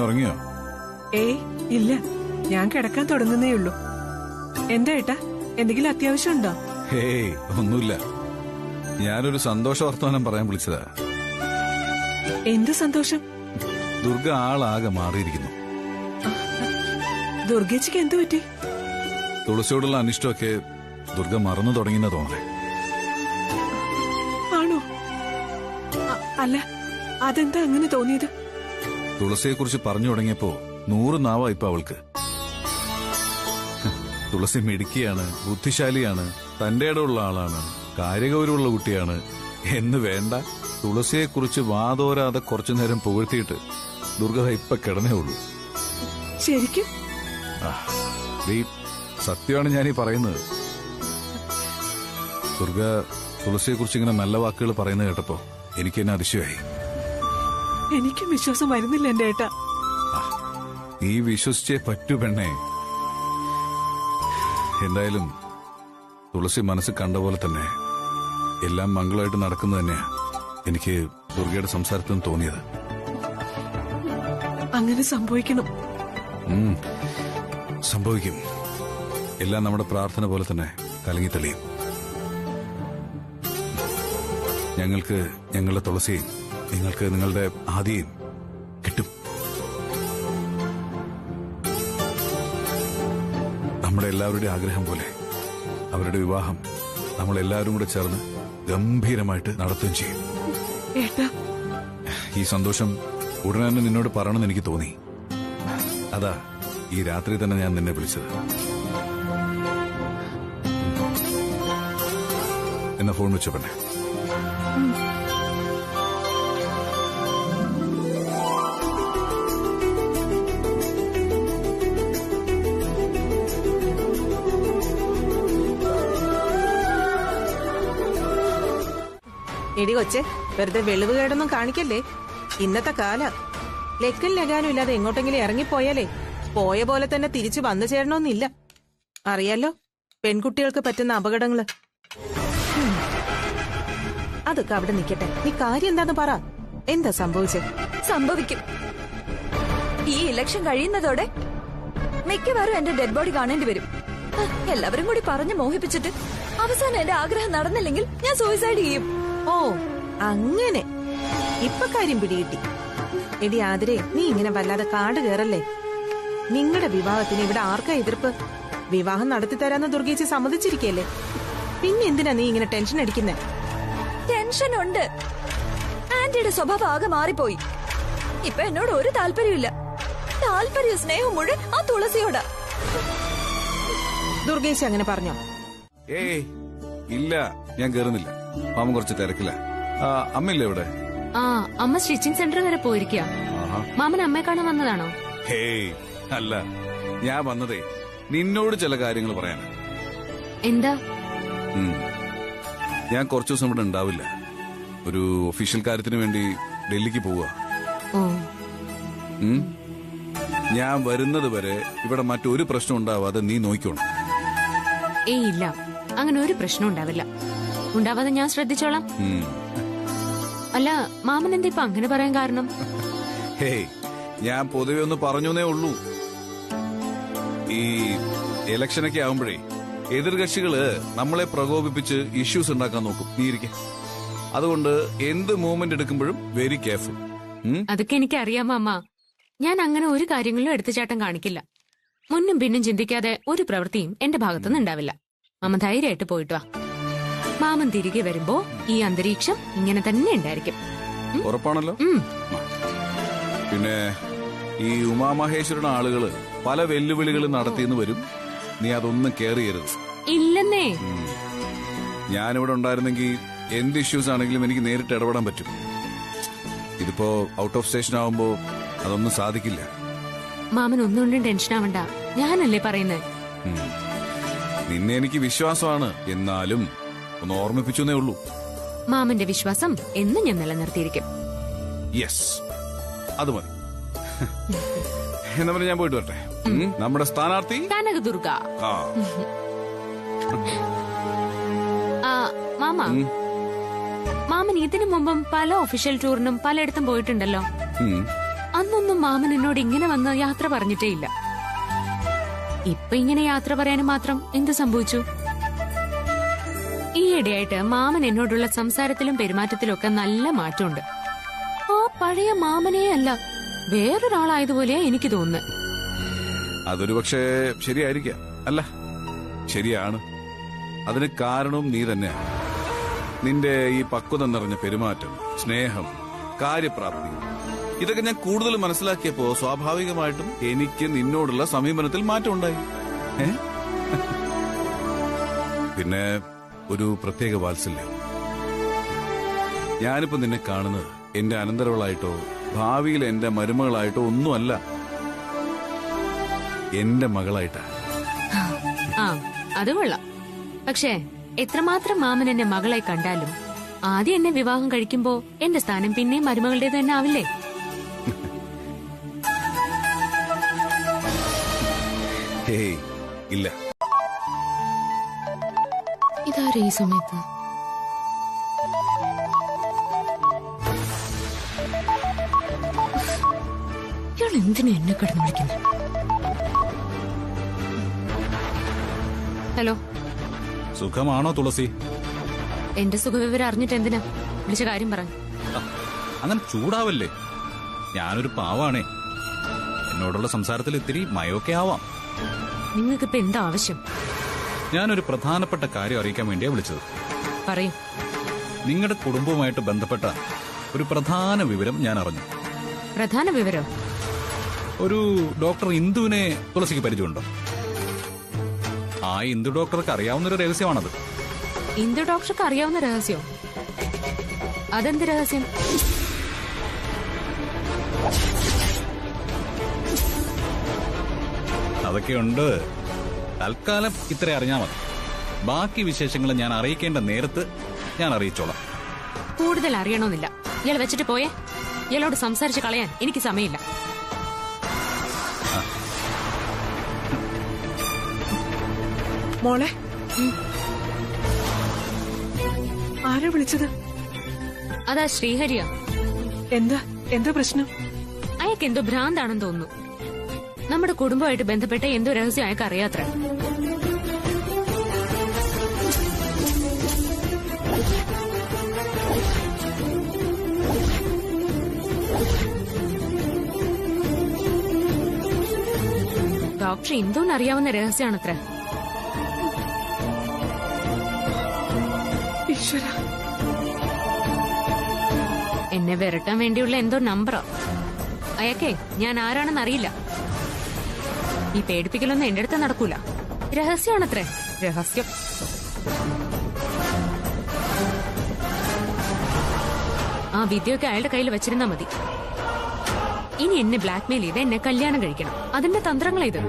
ഉറങ്ങിയോ? ഏയ് ഇല്ല, ഞാൻ കിടക്കാൻ തുടങ്ങുന്നേ ഉള്ളൂ. എന്താ ഏട്ടാ, എന്തെങ്കിലും അത്യാവശ്യം ഉണ്ടോ? ഹേയ് ഒന്നുമില്ല, ഞാനൊരു സന്തോഷ വർത്തമാനം പറയാൻ വിളിച്ചതാ. എന്ത് സന്തോഷം? ദുർഗ ആളാകെ മാറിയിരിക്കുന്നു. ദുർഗേച്ചിക്ക് എന്തു പറ്റി? തുളസിയോടുള്ള അനിഷ്ടമൊക്കെ ദുർഗ മറന്നു തുടങ്ങിയെന്ന് തോന്നണേ. ആണോ? അല്ല, അതെന്താ അങ്ങനെ തോന്നിയത്? തുളസിയെ കുറിച്ച് പറഞ്ഞു തുടങ്ങിയപ്പോ 100 നാവാ ഇപ്പൊ അവൾക്ക്. തുളസി മിടുക്കിയാണ്, ബുദ്ധിശാലിയാണ്, തന്റെ ഇടമുള്ള ആളാണ്, കാര്യഗൗരവമുള്ള കുട്ടിയാണ് എന്ന് വേണ്ട. തുളസിയെ കുറിച്ച് വാതോരാതെ കുറച്ചു നേരം പുകഴ്ത്തിയിട്ട് ദുർഗ ഇപ്പൊ കിടന്നേ ഉള്ളൂ. ശരിക്കും? സത്യമാണ് ഞാനീ പറയുന്നത്. ദുർഗ തുളസിയെ കുറിച്ച് ഇങ്ങനെ നല്ല വാക്കുകൾ പറയുന്നത് കേട്ടപ്പോ എനിക്ക് എന്നെ അതിശയമായി. എനിക്കും വിശ്വാസം വരുന്നില്ല എന്റെ ഏട്ടാ. നീ വിശ്വസിച്ചേ പറ്റൂ പെണ്ണേ. എന്തായാലും തുളസി മനസ്സ് കണ്ട പോലെ തന്നെ എല്ലാം മംഗളമായിട്ട് നടക്കുന്നത് തന്നെയാ എനിക്ക് ദുർഗയുടെ സംസാരത്തിൽ നിന്ന് തോന്നിയത്. അങ്ങനെ സംഭവിക്കണം. സംഭവിക്കും. എല്ലാം നമ്മുടെ പ്രാർത്ഥന പോലെ തന്നെ കലങ്ങി തെളിയും. ഞങ്ങൾക്ക് ഞങ്ങളുടെ തുളസിയും നിങ്ങൾക്ക് നിങ്ങളുടെ ആദിയും കിട്ടും. നമ്മുടെ എല്ലാവരുടെയും ആഗ്രഹം പോലെ അവരുടെ വിവാഹം നമ്മളെല്ലാവരും കൂടെ ചേർന്ന് ഗംഭീരമായിട്ട് നടത്തുകയും ചെയ്യും. ഈ സന്തോഷം ഉടനെ തന്നെ നിന്നോട് പറയണമെന്ന് എനിക്ക് തോന്നി. അതാ ഈ രാത്രി തന്നെ ഞാൻ നിന്നെ വിളിച്ചത്. എന്നാ ഫോൺ വെച്ചോ പെണ്ണെ. എടി കൊച്ചെ, വെറുതെ വെളിവ് കേടൊന്നും കാണിക്കല്ലേ. ഇന്നത്തെ കാല ലെക്കും ലഗാനും ഇല്ലാതെ എങ്ങോട്ടെങ്കിലും ഇറങ്ങിപ്പോയാലേ പോയ പോലെ തന്നെ തിരിച്ചു വന്നു ചേരണമെന്നില്ല. അറിയാലോ പെൺകുട്ടികൾക്ക് പറ്റുന്ന അപകടങ്ങള്. അതൊക്കെ അവിടെ നിക്കട്ടെ, നീ കാര്യം എന്താന്ന് പറ. എന്താ സംഭവിച്ചേ? സംഭവിക്കും. ഈ ഇലക്ഷൻ കഴിയുന്നതോടെ മിക്കവാറും എന്റെ ഡെഡ് ബോഡി കാണേണ്ടി വരും. എല്ലാവരും കൂടി പറഞ്ഞു മോഹിപ്പിച്ചിട്ട് അവസാനം എന്റെ ആഗ്രഹം നടന്നില്ലെങ്കിൽ ഞാൻ സൂയിസൈഡ് ചെയ്യും. ഓ അങ്ങനെ, ഇപ്പൊ കാര്യം പിടികിട്ടി. എടി ആതിരെ, നീ ഇങ്ങനെ വല്ലാതെ കാട് കയറല്ലേ. നിങ്ങളുടെ വിവാഹത്തിന് ഇവിടെ ആർക്കാ എതിർപ്പ്? വിവാഹം നടത്തിത്തരാന്ന് ദുർഗേച്ചി സമ്മതിച്ചിരിക്കല്ലേ. പിന്നെ എന്തിനാ നീ ഇങ്ങനെ ടെൻഷൻ അടിക്കുന്നേ? ടെൻഷൻ ഉണ്ട്. ആന്റിയുടെ സ്വഭാവം ആകെ മാറിപ്പോയി. ഇപ്പൊ എന്നോട് ഒരു താല്പര്യമില്ല. താല്പര്യ സ്നേഹം മുഴുവൻ ആ തുളസിയോടാ. ദുർഗേച്ചി അങ്ങനെ പറഞ്ഞോ? ഏയ് ഇല്ല, ഞാൻ കേറുന്നില്ല. മാമൻ കുറച്ച് തിരക്കില്ല. അമ്മയില്ലേ ഇവിടെ? ആ, അമ്മ സ്റ്റിച്ചിങ് സെന്റർ വരെ പോയിരിക്കുക. മാമൻ അമ്മയെ കാണാൻ വന്നതാണോ? ഹേയ് അല്ല, ഞാൻ വന്നതേ നിന്നോട് ചില കാര്യങ്ങൾ പറയാനാ. എന്താ? ഞാൻ കുറച്ചു ദിവസം ഇവിടെ ഉണ്ടാവില്ല. ഒരു ഒഫീഷ്യൽ കാര്യത്തിന് വേണ്ടി ഡൽഹിക്ക് പോവുക. ഞാൻ വരുന്നത് വരെ ഇവിടെ മറ്റൊരു പ്രശ്നം ഉണ്ടാവാതെ നീ നോക്കിക്കോണം. ഏയ് ഇല്ല, അങ്ങനെ ഒരു പ്രശ്നം ഉണ്ടാവില്ല. ഉണ്ടാവാതെ ഞാൻ ശ്രദ്ധിച്ചോളാം. അല്ല, മാമൻ എന്താ ഇപ്പൊ അങ്ങനെ പറയാൻ കാരണം? ഹേയ്, ഞാൻ പൊതുവെ ഒന്ന് പറഞ്ഞേ ഉള്ളൂ. ഈ ഇലക്ഷനൊക്കെ ആവുമ്പോഴേ എതിർകക്ഷികള് നമ്മളെ പ്രകോപിപ്പിച്ച് ഇഷ്യൂസ് ഉണ്ടാക്കാൻ നോക്കും. നീ ഇരിക്കെ. അതുകൊണ്ട് എന്ത് മൂവ്മെന്റ് എടുക്കുമ്പോഴും വെരി കെയർഫുൾ. അതൊക്കെ എനിക്കറിയാം മാമ. ഞാൻ അങ്ങനെ ഒരു കാര്യങ്ങളിലും എടുത്തുചാട്ടം കാണിക്കില്ല. മുന്നും പിന്നും ചിന്തിക്കാതെ ഒരു പ്രവൃത്തിയും എന്റെ ഭാഗത്തുനിന്ന് ഉണ്ടാവില്ല. മാമ ധൈര്യമായിട്ട് പോയിട്ട് വാ. മാമൻ തിരികെ വരുമ്പോ ഈ അന്തരീക്ഷം ഇങ്ങനെ തന്നെ ഉണ്ടായിരിക്കും. ഉറപ്പാണല്ലോ. പിന്നെ ഈ ഉമാമഹേശ്വരുടെ ആളുകള് പല വെല്ലുവിളികളും നടത്തിയെന്ന് വരും. നീ അതൊന്നും കെയർ ചെയ്യരുത്. ഇല്ലെന്നേ. ഞാനിവിടെ ഉണ്ടായിരുന്നെങ്കിൽ എന്ത് ഇഷ്യൂസ് ആണെങ്കിലും എനിക്ക് നേരിട്ട് ഇടപെടാൻ പറ്റും. ഇതിപ്പോ ഔട്ട് ഓഫ് സ്റ്റേഷൻ ആവുമ്പോ അതൊന്നും സാധിക്കില്ല. മാമൻ ഒന്നുകൊണ്ടും ടെൻഷൻ ആവണ്ട, ഞാനല്ലേ പറയുന്നത്. നിന്നെ എനിക്ക് വിശ്വാസമാണ്, എന്നാലും ഒന്ന് ഓർമ്മിപ്പിച്ചേ ഉള്ളൂ. മാമന്റെ വിശ്വാസം എന്നും ഞാൻ നിലനിർത്തിയിരിക്കും. യെസ്, അത് മതി. എന്നാ പിന്നെ ഞാൻ പോയിട്ട് വരട്ടെ. നമ്മുടെ സ്ഥാനാർത്ഥി കനകദുർഗ. മാമ, മാമൻ ഇതിനു മുമ്പും പല ഒഫീഷ്യൽ ടൂറിനും പലയിടത്തും പോയിട്ടുണ്ടല്ലോ. അന്നൊന്നും മാമൻ എന്നോട് ഇങ്ങനെ വന്ന് യാത്ര പറഞ്ഞിട്ടേ ഇല്ല. ഇപ്പൊ ഇങ്ങനെ യാത്ര പറയാനും മാത്രം എന്ത് സംഭവിച്ചു? ഈയിടെയായിട്ട് മാമൻ എന്നോടുള്ള സംസാരത്തിലും പെരുമാറ്റത്തിലും ഒക്കെ നല്ല മാറ്റമുണ്ട്. ആ പഴയ മാമനേ അല്ല, വേറൊരാളായതുപോലെയാ എനിക്ക് തോന്നുന്നത്. അതൊരു പക്ഷേ ശരിയായിരിക്കാം. അല്ല, ശരിയാണ്. അതിന് കാരണവും നീ തന്നെയാണ്. നിന്റെ ഈ പക്വത നിറഞ്ഞ പെരുമാറ്റം, സ്നേഹം, കാര്യപ്രാപ്തി, ഇതൊക്കെ ഞാൻ കൂടുതൽ മനസ്സിലാക്കിയപ്പോ സ്വാഭാവികമായിട്ടും എനിക്ക് നിന്നോടുള്ള സമീപനത്തിൽ മാറ്റം ഉണ്ടായി. പിന്നെ ഒരു പ്രത്യേക വാത്സല്യം. ഞാനിപ്പോ നിന്നെ കാണുന്നത് എന്റെ അനന്തരവളായിട്ടോ ഭാവിയിൽ എന്റെ മരുമകളായിട്ടോ ഒന്നുമല്ല, എന്റെ മകളായിട്ടാ. ആ, അത് കൊള്ളാം. പക്ഷേ എത്രമാത്രം മാമൻ എന്നെ മകളായി കണ്ടാലും ആദ്യം എന്നെ വിവാഹം കഴിക്കുമ്പോ എന്റെ സ്ഥാനം പിന്നെയും മരുമകളുടേത് തന്നെ ആവില്ലേ? ഹേയ്, ഇല്ല. ഇതാരും ഈ സമയത്ത് ഇയാൾ എന്തിനാ എന്നെ കിടന്ന് വിളിക്കുന്നത്? ഹലോ, സുഖമാണോ തുളസി? എന്റെ സുഖവിവരം അറിഞ്ഞിട്ട് എന്തിനാ വിളിച്ച കാര്യം പറ. അങ്ങനെ ചൂടാവല്ലേ, ഞാനൊരു പാവാണേ. എന്നോടുള്ള സംസാരത്തിൽ ഇത്തിരി മയൊക്കെ ആവാം. നിങ്ങൾക്കിപ്പോ എന്താ ആവശ്യം? ഞാനൊരു പ്രധാനപ്പെട്ട കാര്യം അറിയിക്കാൻ വേണ്ടിയാ വിളിച്ചത്. പറയൂ. നിങ്ങളുടെ കുടുംബവുമായിട്ട് ബന്ധപ്പെട്ട ഒരു പ്രധാന വിവരം ഞാൻ അറിഞ്ഞു. പ്രധാന വിവരം? ഒരു ഡോക്ടർ ഇന്ദുവിനെ തുളസിക്ക് പരിചയമുണ്ടോ? ആ ഇന്ദു ഡോക്ടർക്ക് അറിയാവുന്നൊരു രഹസ്യമാണത്. ഇന്ദു ഡോക്ടർക്ക് അറിയാവുന്ന രഹസ്യം? അതെന്ത് രഹസ്യം? അതൊക്കെയുണ്ട്. തൽക്കാലം ഇത്ര അറിഞ്ഞാൽ മതി. ബാക്കി വിശേഷങ്ങൾ ഞാൻ അറിയിക്കേണ്ട നേരത്ത് ഞാൻ അറിയിച്ചോളാം. കൂടുതൽ അറിയണമെന്നില്ല. ഇയാൾ വെച്ചിട്ട് പോയേ. ഇയാളോട് സംസാരിച്ച് കളയാൻ എനിക്ക് സമയമില്ല. മോളെ, ആരാ വിളിച്ചത്? അതാ ശ്രീഹരിയാ. എന്താ പ്രശ്നം? അയാൾക്ക് എന്തോ ഭ്രാന്താണെന്ന് തോന്നുന്നു. നമ്മുടെ കുടുംബമായിട്ട് ബന്ധപ്പെട്ട എന്തോ രഹസ്യം അയാൾക്ക് അറിയാത്ര. ഡോക്ടർ ഇന്ദുവിന് അറിയാവുന്ന രഹസ്യമാണത്ര. ഈശ്വര, എന്നെ വിരട്ടാൻ വേണ്ടിയുള്ള എന്തോ നമ്പറാ. അയാൾക്കേ ഞാൻ ആരാണെന്ന് അറിയില്ല. ഈ പേടിപ്പിക്കലൊന്നും എന്റെ അടുത്ത് നടക്കൂല. രഹസ്യമാണത്രേ, രഹസ്യം. ആ വിദ്യയൊക്കെ അയാളുടെ കയ്യിൽ വെച്ചിരുന്നാ മതി. ഇനി എന്നെ ബ്ലാക്ക്മെയിൽ ചെയ്ത് എന്നെ കല്യാണം കഴിക്കണം. അതിന്റെ തന്ത്രങ്ങളാ ഇത്.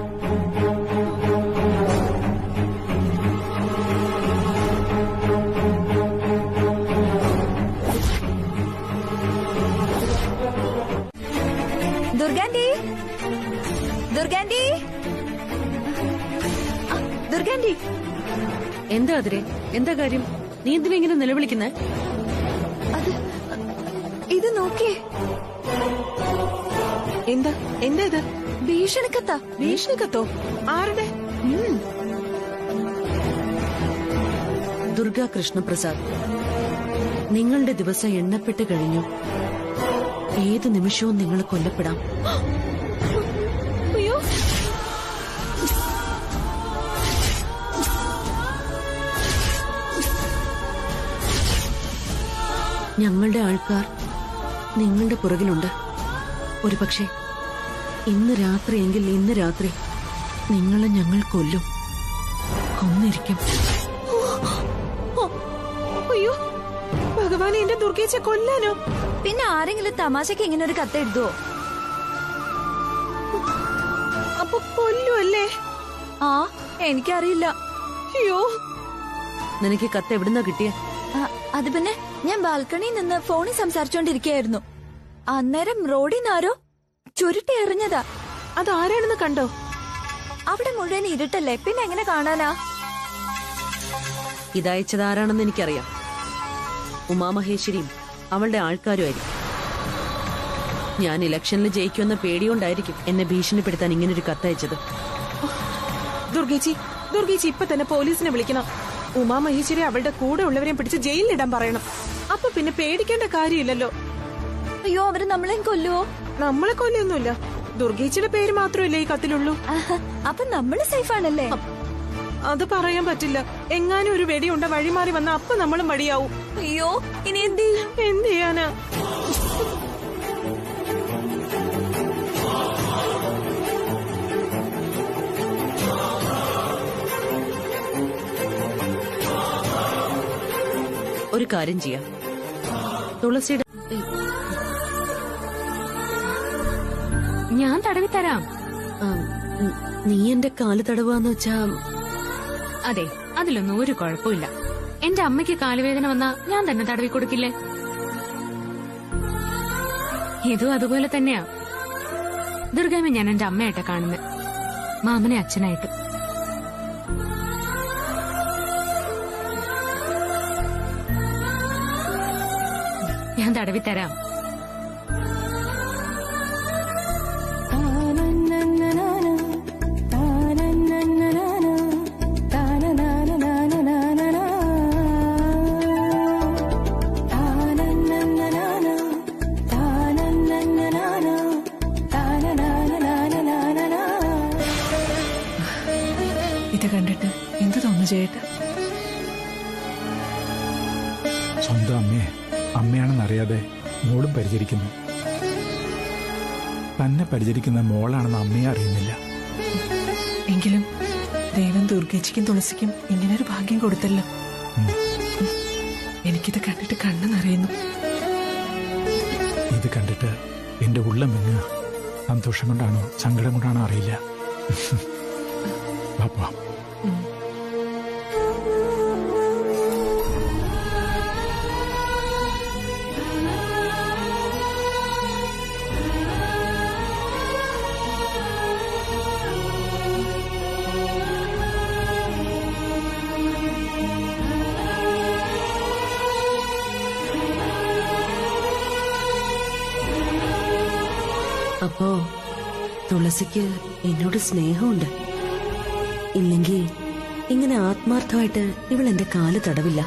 ദുർഗാന്റി, ദുർഗാന്റി, ദുർഗാന്റി. എന്താ അതിരെ? എന്താ കാര്യം? നീ എന്തിനാ ഇങ്ങനെ നിലവിളിക്കുന്നേ? അത് ഇത് നോക്കിയേ. എന്താ ഇത്? ഭീഷണിക്കത്താ. ഭീഷണിക്കത്തോ? ആരുടെ? ദുർഗാ കൃഷ്ണപ്രസാദ്, നിങ്ങളുടെ ദിവസം എണ്ണപ്പെട്ട് കഴിഞ്ഞു. ഏത് നിമിഷവും നിങ്ങൾ കൊല്ലപ്പെടാം. അയ്യോ, ഞങ്ങളുടെ ആൾക്കാർ നിങ്ങളുടെ പുറകിലുണ്ട്. ഒരുപക്ഷെ ഇന്ന് രാത്രിയെങ്കിൽ ഇന്ന് രാത്രി നിങ്ങളെ ഞങ്ങൾ കൊല്ലും. കൊന്നിരിക്കും. അയ്യോ ഭഗവാനെ, എന്റെ ദുർഗേച്ചെ കൊല്ലാനോ? പിന്നെ ആരെങ്കിലും തമാശക്ക് ഇങ്ങനെ ഒരു കത്ത് എഴുതുവോ? അപ്പൊ കൊല്ലുവല്ലേ? ആ, എനിക്കറിയില്ല. അയ്യോ, നിനക്ക് കത്ത് എവിടുന്നാ കിട്ടിയേ? അത് പിന്നെ ഞാൻ ബാൽക്കണിയിൽ നിന്ന് ഫോണിൽ സംസാരിച്ചോണ്ടിരിക്കുകയായിരുന്നു. അന്നേരം റോഡിൽ നിന്നാരോ ചുരുട്ടി എറിഞ്ഞതാ. അതാരാണെന്ന് കണ്ടോ? അവിടെ മുഴുവൻ ഇരുട്ടല്ലേ, പിന്നെ എങ്ങനെ കാണാനാ? ഇതയച്ചതാരാണെന്ന് എനിക്കറിയാം. ഉമാമഹേശ്വരിയും അവളുടെ ആൾക്കാരുമായിരിക്കും. ഞാൻ ഇലക്ഷനിൽ ജയിക്കുമെന്ന പേടികൊണ്ടായിരിക്കും എന്നെ ഭീഷണിപ്പെടുത്താൻ ഇങ്ങനൊരു കത്തയച്ചത്. ദുർഗേച്ചി ഇപ്പൊ തന്നെ പോലീസിനെ വിളിക്കണം. ഉമാമഹേശ്വരി അവളുടെ കൂടെ ഉള്ളവരെയും പിടിച്ച് ജയിലിലിടാൻ പറയണം. അപ്പൊ പിന്നെ പേടിക്കേണ്ട കാര്യമില്ലല്ലോ. അയ്യോ, അവര് നമ്മളെയും കൊല്ലുവോ? നമ്മളെ കൊല്ലൊന്നുമില്ല. ദുർഗേച്ചിയുടെ പേര് മാത്രമല്ലേ ഈ കത്തിലുള്ളൂ. അപ്പൊ നമ്മള് സേഫ് ആണല്ലേ? അത് പറയാൻ പറ്റില്ല. എങ്ങാനും ഒരു വെടിയുണ്ട വഴിമാറി വന്ന അപ്പൊ നമ്മളും മടിയാവും. അയ്യോ, ഇനി എന്ത് ചെയ്യാനാ? ഒരു കാര്യം ചെയ്യാം, തുളസിയുടെ ഞാൻ തടവി തരാം. നീ എന്റെ കാല് തടവാന്ന് വെച്ചാ? അതെ, അതിലൊന്നും ഒരു കുഴപ്പമില്ല. എന്റെ അമ്മയ്ക്ക് കാലുവേദന വന്നാ ഞാൻ തന്നെ തടവി കൊടുക്കില്ലേ? ഇതും അതുപോലെ തന്നെയാ. ദുർഗാമ്മ ഞാൻ എന്റെ അമ്മയായിട്ടാ കാണുന്നത്, മാമനെ അച്ഛനായിട്ട്. ഞാൻ തടവി തരാം. ഇത് കണ്ടിട്ട് എന്ത് തോന്നുന്നു ചേട്ടാ? സ്വന്തം അമ്മയാണെന്നറിയാതെ മോളും പരിചരിക്കുന്നു. തന്നെ പരിചരിക്കുന്ന മോളാണെന്ന് അമ്മയെ അറിയുന്നില്ല. എങ്കിലും ദൈവം ദുർഗേച്ചിക്കും തുളസിക്കും ഇങ്ങനൊരു ഭാഗ്യം കൊടുത്തല്ലോ. എനിക്കിത് കണ്ടിട്ട് കണ്ണ് നിറയുന്നു. ഇത് കണ്ടിട്ട് എന്റെ ഉള്ളം എങ്ങ് സന്തോഷം കൊണ്ടാണോ സങ്കടം കൊണ്ടാണോ അറിയില്ല. പാപ്പാ, അപ്പോ തുളസിക്ക് എന്നോട് സ്നേഹമുണ്ട്. ഇല്ലെങ്കിൽ ഇങ്ങനെ ആത്മാർത്ഥമായിട്ട് ഇവൾ എന്റെ കാല് തടവില്ല.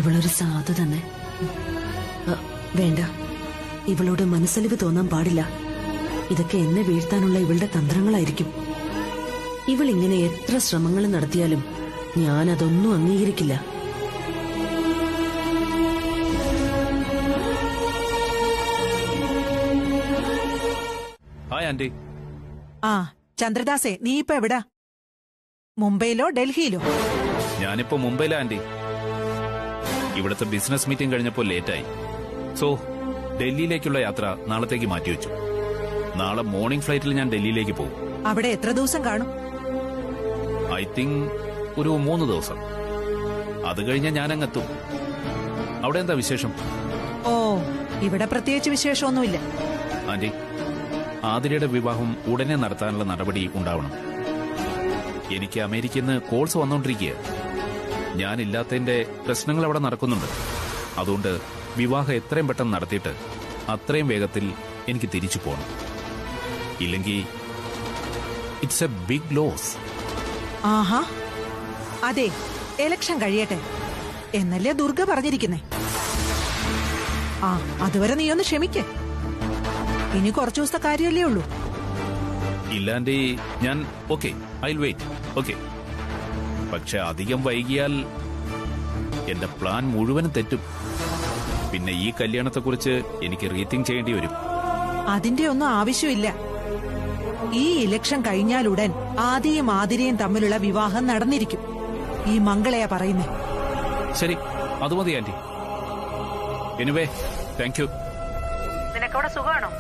ഇവളൊരു സാധു തന്നെ. വേണ്ട, ഇവളോട് മനസ്സലിവ് തോന്നാൻ പാടില്ല. ഇതൊക്കെ എന്നെ വീഴ്ത്താനുള്ള ഇവളുടെ തന്ത്രങ്ങളായിരിക്കും. ഇവൾ ഇങ്ങനെ എത്ര ശ്രമങ്ങൾ നടത്തിയാലും ഞാനതൊന്നും അംഗീകരിക്കില്ല. Hi aunty. ചന്ദ്രദാസേ, നീ ഇപ്പൊ എവിടാ? മുംബൈയിലോ ഡൽഹിയിലോ? ഞാനിപ്പോ മുംബൈയിലാ ആന്റി. ഇവിടുത്തെ ബിസിനസ് മീറ്റിംഗ് കഴിഞ്ഞപ്പോ ലേറ്റായി. സോ ഡൽഹിയിലേക്കുള്ള യാത്ര നാളത്തേക്ക് മാറ്റിവെച്ചു. നാളെ മോർണിംഗ് ഫ്ലൈറ്റിൽ ഞാൻ ഡൽഹിയിലേക്ക് പോകും. അവിടെ എത്ര ദിവസം കാണും? ഐ തിങ്ക് ഒരു 3 ദിവസം. അത് കഴിഞ്ഞാൽ ഞാൻ അങ്ങെത്തും. അവിടെ എന്താ വിശേഷം? ഓ, ഇവിടെ പ്രത്യേകിച്ച് വിശേഷമൊന്നുമില്ല. ആന്റി, ആതിരയുടെ വിവാഹം ഉടനെ നടത്താനുള്ള നടപടി ഉണ്ടാവണം. എനിക്ക് അമേരിക്കയിൽ നിന്ന് കോൾസ് വന്നോണ്ടിരിക്കുക. ഞാനില്ലാത്തതിന്റെ പ്രശ്നങ്ങൾ അവിടെ നടക്കുന്നുണ്ട്. അതുകൊണ്ട് വിവാഹം എത്രയും പെട്ടെന്ന് നടത്തിയിട്ട് അത്രയും വേഗത്തിൽ എനിക്ക് തിരിച്ചു പോകണം. ഇല്ലെങ്കിൽ ഇറ്റ്സ് എ ബിഗ് ലോസ്. ആഹാ, അതെ, എലക്ഷൻ കഴിയട്ടെ എന്നല്ലേ ദുർഗ പറഞ്ഞിരിക്കുന്നേ. അതുവരെ നീ ഒന്ന് ക്ഷമിക്കേ. ഇനി കുറച്ചു ദിവസത്തെ കാര്യമല്ലേ ഉള്ളൂ. ഇല്ലാണ്ടി ഞാൻ ഓക്കെ, ഐ വെയിറ്റ്. ഓക്കെ, പക്ഷെ അധികം വൈകിയാൽ എന്റെ പ്ലാൻ മുഴുവനും തെറ്റും. പിന്നെ ഈ കല്യാണത്തെക്കുറിച്ച് എനിക്ക് റീതിങ്ക് ചെയ്യേണ്ടി വരും. അതിന്റെ ഒന്നും ആവശ്യമില്ല. ഈ ഇലക്ഷൻ കഴിഞ്ഞാലുടൻ ആദിയും ആതിരയും തമ്മിലുള്ള വിവാഹം നടന്നിരിക്കും. ഈ മംഗളയാ പറയുന്നേ. ശരി, അത് മതി ആന്റി. Anyway, thank you. നിനക്കവിടെ സുഖമാണോ?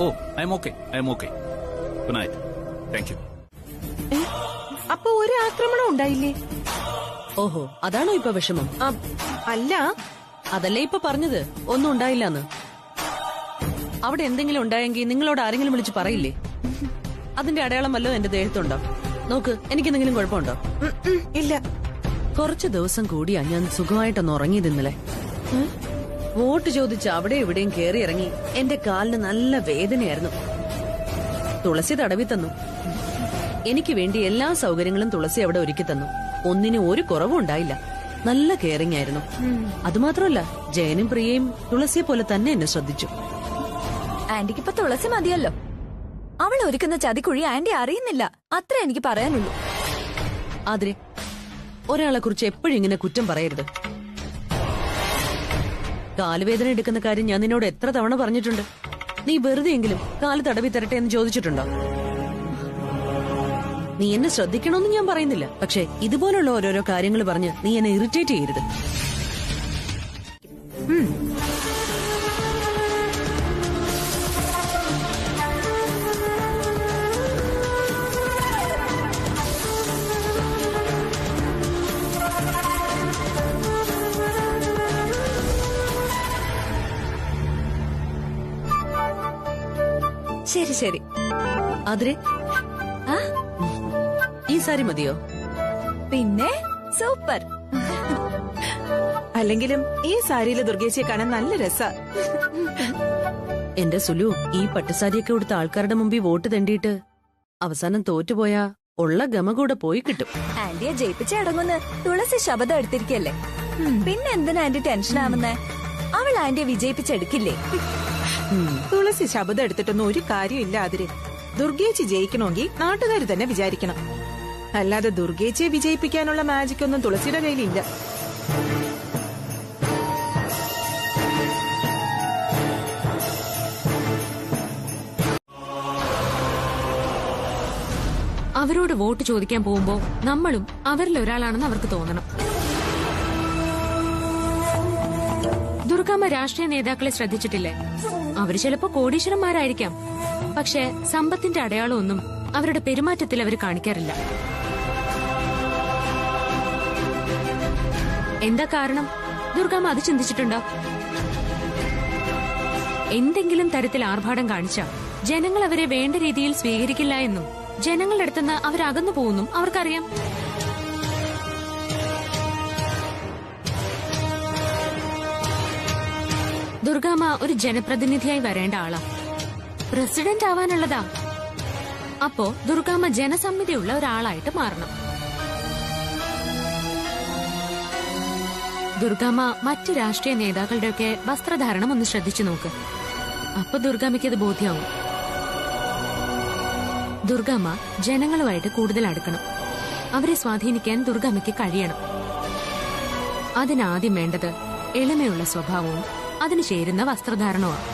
Oh, I am okay. Good night. Thank you. അപ്പൊ ഒരു ആക്രമണം ഉണ്ടായില്ലേ? ഓഹോ, അതാണോ ഇപ്പൊ വിഷമം? അല്ല, അതല്ലേ ഇപ്പൊ പറഞ്ഞത്, ഒന്നും ഉണ്ടായില്ലെന്ന്. അവിടെ എന്തെങ്കിലും ഉണ്ടായെങ്കിൽ നിങ്ങളോട് ആരെങ്കിലും വിളിച്ച് പറയില്ലേ? അതിന്റെ അടയാളം വല്ലോ എന്റെ ദേഹത്തുണ്ടോ? നോക്ക്, എനിക്കെന്തെങ്കിലും കുഴപ്പമുണ്ടോ? ഇല്ല. കുറച്ചു ദിവസം കൂടിയാ ഞാൻ സുഖമായിട്ടൊന്ന് ഉറങ്ങിയത് ഇന്നലെ. വോട്ട് ചോദിച്ച് അവിടെ ഇവിടെയും കേറി ഇറങ്ങി എന്റെ കാലിന് നല്ല വേദനയായിരുന്നു. തുളസി തടവി തന്നു. എനിക്ക് വേണ്ടി എല്ലാ സൗകര്യങ്ങളും തുളസി അവിടെ ഒരുക്കി തന്നു. ഒന്നിനും ഒരു കുറവും ഉണ്ടായില്ല. നല്ല കെയറിംഗ് ആയിരുന്നു. അതുമാത്രമല്ല, ജയനും പ്രിയയും തുളസിയെ പോലെ തന്നെ എന്നെ ശ്രദ്ധിച്ചു. ആന്റിക്ക് ഇപ്പൊ തുളസി മതിയല്ലോ. അവൾ ഒരുക്കുന്ന ചതിക്കുഴി ആന്റി അറിയുന്നില്ല. അത്ര എനിക്ക് പറയാനുള്ളൂ. ആതിരെ, ഒരാളെ കുറിച്ച് എപ്പോഴും ഇങ്ങനെ കുറ്റം പറയരുത്. കാലുവേദന എടുക്കുന്ന കാര്യം ഞാൻ നിന്നോട് എത്ര തവണ പറഞ്ഞിട്ടുണ്ട്. നീ വെറുതെയെങ്കിലും കാല് തടവി തരട്ടെ എന്ന് ചോദിച്ചിട്ടുണ്ടോ? നീ എന്നെ ശ്രദ്ധിക്കണമെന്ന് ഞാൻ പറയുന്നില്ല. പക്ഷെ ഇതുപോലുള്ള ഓരോരോ കാര്യങ്ങൾ പറഞ്ഞ് നീ എന്നെ ഇറിറ്റേറ്റ് ചെയ്യരുത്. ശരി ശരി. ആതിരെ, ഈ സാരി മതിയോ? പിന്നെ സൂപ്പർ. അല്ലെങ്കിലും ഈ സാരിയിലെ ദുർഗേച്ചിയെ കാണാൻ നല്ല രസാ. എന്റെ സുലു, ഈ പട്ടുസാരിയൊക്കെ കൊടുത്ത ആൾക്കാരുടെ മുമ്പിൽ വോട്ട് തെണ്ടിയിട്ട് അവസാനം തോറ്റുപോയാ ഉള്ള ഗമ കൂടെ പോയി കിട്ടും. ആന്റിയെ ജയിപ്പിച്ച് അടങ്ങുന്ന തുളസി ശബ്ദം എടുത്തിരിക്കല്ലേ. പിന്നെ എന്തിനാ ആന്റി ടെൻഷൻ ആവുന്നേ? അവൾ ആന്റിയെ വിജയിപ്പിച്ചെടുക്കില്ലേ? തുളസി ശബ്ദം എടുത്തിട്ടൊന്നും ഒരു കാര്യമില്ല. അതിരെ ദുർഗേച്ചി ജയിക്കണമെങ്കിൽ നാട്ടുകാർ തന്നെ വിചാരിക്കണം. അല്ലാതെ ദുർഗേച്ചിയെ വിജയിപ്പിക്കാനുള്ള മാജിക് ഒന്നും തുളസിയുടെ കയ്യിലില്ല. അവരോട് വോട്ട് ചോദിക്കാൻ പോകുമ്പോ നമ്മളും അവരിൽ ഒരാളാണെന്ന് അവർക്ക് തോന്നണം. ദുർഗാമ്മ രാഷ്ട്രീയ നേതാക്കളെ ശ്രദ്ധിച്ചിട്ടില്ലേ? അവര് ചിലപ്പോ കോടീശ്വരന്മാരായിരിക്കാം. പക്ഷെ സമ്പത്തിന്റെ അടയാളമൊന്നും അവരുടെ പെരുമാറ്റത്തിൽ അവർ കാണിക്കാറില്ല. എന്താ കാരണം? ദുർഗാമ്മ അത് ചിന്തിച്ചിട്ടുണ്ടോ? എന്തെങ്കിലും തരത്തിൽ ആർഭാടം കാണിച്ച ജനങ്ങൾ അവരെ വേണ്ട രീതിയിൽ സ്വീകരിക്കില്ല എന്നും ജനങ്ങളുടെ അടുത്തുനിന്ന് അവരകന്നു പോകുന്നും അവർക്കറിയാം. ദുർഗാമ്മ ഒരു ജനപ്രതിനിധിയായി വരേണ്ട ആളാ. പ്രസിഡന്റ് ആവാനുള്ളതാ. അപ്പോ ദുർഗാമ്മ ജനസമ്മതിയുള്ള ഒരാളായിട്ട് മാറണം. ദുർഗാമ്മ മറ്റു രാഷ്ട്രീയ നേതാക്കളുടെയൊക്കെ വസ്ത്രധാരണം ഒന്ന് ശ്രദ്ധിച്ചു നോക്ക്. അപ്പൊ ദുർഗാമ്മയ്ക്ക് അത് ബോധ്യമാവും. ദുർഗാമ്മ ജനങ്ങളുമായിട്ട് കൂടുതൽ അടുക്കണം. അവരെ സ്വാധീനിക്കാൻ ദുർഗാമ്മയ്ക്ക് കഴിയണം. അതിനാദ്യം വേണ്ടത് എളിമയുള്ള സ്വഭാവവും അതിന് ചേരുന്ന വസ്ത്രധാരണമാണ്.